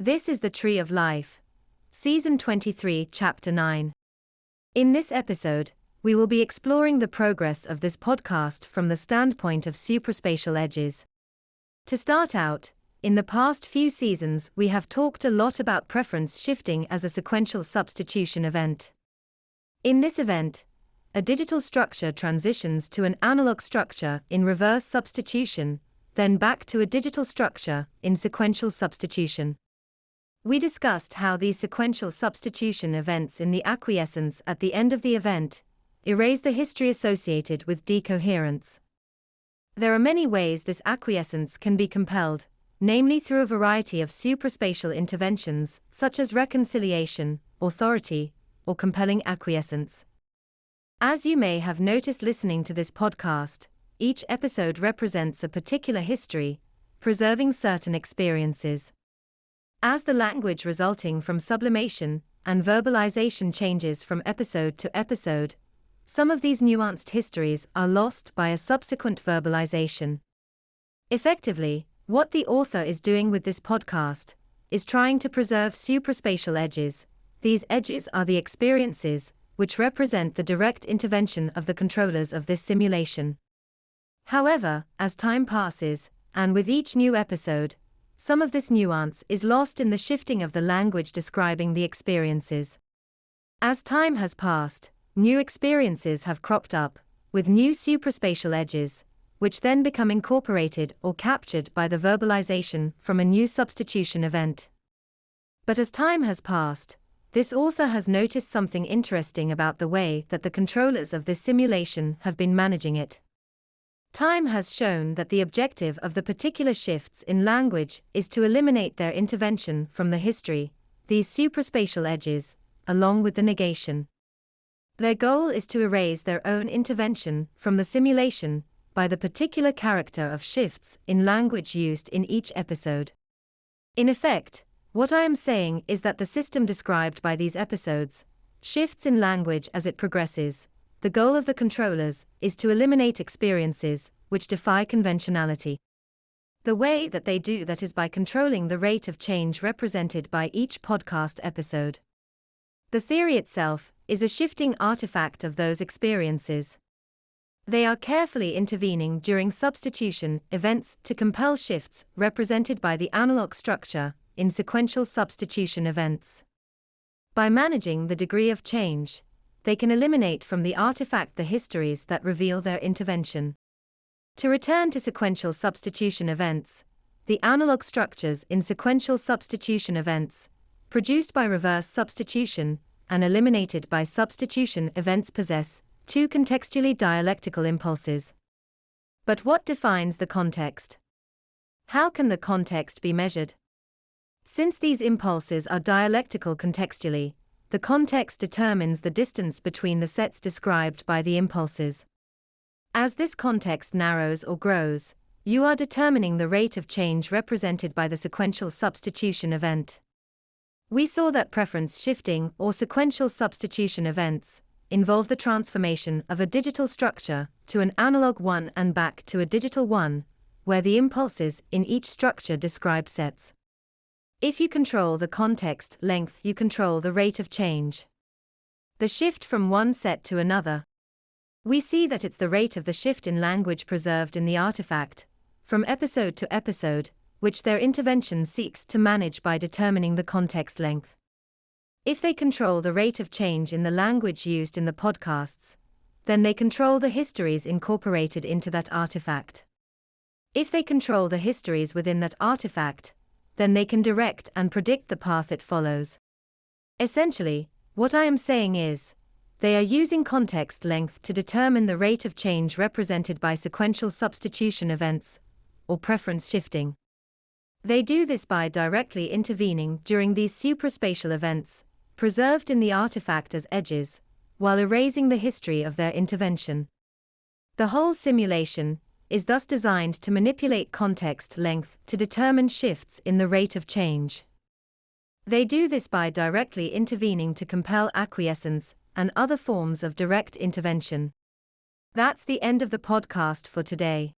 This is the Tree of Life. Season 23, Chapter 9. In this episode, we will be exploring the progress of this podcast from the standpoint of supraspatial edges. To start out, in the past few seasons we have talked a lot about preference shifting as a sequential substitution event. In this event, a digital structure transitions to an analog structure in reverse substitution, then back to a digital structure in sequential substitution. We discussed how these sequential substitution events in the acquiescence at the end of the event erase the history associated with decoherence. There are many ways this acquiescence can be compelled, namely through a variety of supraspatial interventions, such as reconciliation, authority, or compelling acquiescence. As you may have noticed listening to this podcast, each episode represents a particular history, preserving certain experiences. As the language resulting from sublimation and verbalization changes from episode to episode, some of these nuanced histories are lost by a subsequent verbalization. Effectively, what the author is doing with this podcast is trying to preserve supraspatial edges. These edges are the experiences which represent the direct intervention of the controllers of this simulation. However, as time passes, and with each new episode, some of this nuance is lost in the shifting of the language describing the experiences. As time has passed, new experiences have cropped up, with new supraspatial edges, which then become incorporated or captured by the verbalization from a new substitution event. But as time has passed, this author has noticed something interesting about the way that the controllers of this simulation have been managing it. Time has shown that the objective of the particular shifts in language is to eliminate their intervention from the history, these supraspatial edges, along with the negation. Their goal is to erase their own intervention from the simulation by the particular character of shifts in language used in each episode. In effect, what I am saying is that the system described by these episodes shifts in language as it progresses. The goal of the controllers is to eliminate experiences which defy conventionality. The way that they do that is by controlling the rate of change represented by each podcast episode. The theory itself is a shifting artifact of those experiences. They are carefully intervening during substitution events to compel shifts represented by the analog structure in sequential substitution events. By managing the degree of change, they can eliminate from the artifact the histories that reveal their intervention. To return to sequential substitution events, the analog structures in sequential substitution events, produced by reverse substitution and eliminated by substitution events, possess two contextually dialectical impulses. But what defines the context? How can the context be measured? Since these impulses are dialectical contextually, the context determines the distance between the sets described by the impulses. As this context narrows or grows, you are determining the rate of change represented by the sequential substitution event. We saw that preference shifting or sequential substitution events involve the transformation of a digital structure to an analog one and back to a digital one, where the impulses in each structure describe sets. If you control the context length, you control the rate of change. The shift from one set to another. We see that it's the rate of the shift in language preserved in the artifact, from episode to episode, which their intervention seeks to manage by determining the context length. If they control the rate of change in the language used in the podcasts, then they control the histories incorporated into that artifact. If they control the histories within that artifact, then they can direct and predict the path it follows. Essentially, what I am saying is, they are using context length to determine the rate of change represented by sequential substitution events, or preference shifting. They do this by directly intervening during these supraspatial events, preserved in the artifact as edges, while erasing the history of their intervention. The whole simulation is thus designed to manipulate context length to determine shifts in the rate of change. They do this by directly intervening to compel acquiescence and other forms of direct intervention. That's the end of the podcast for today.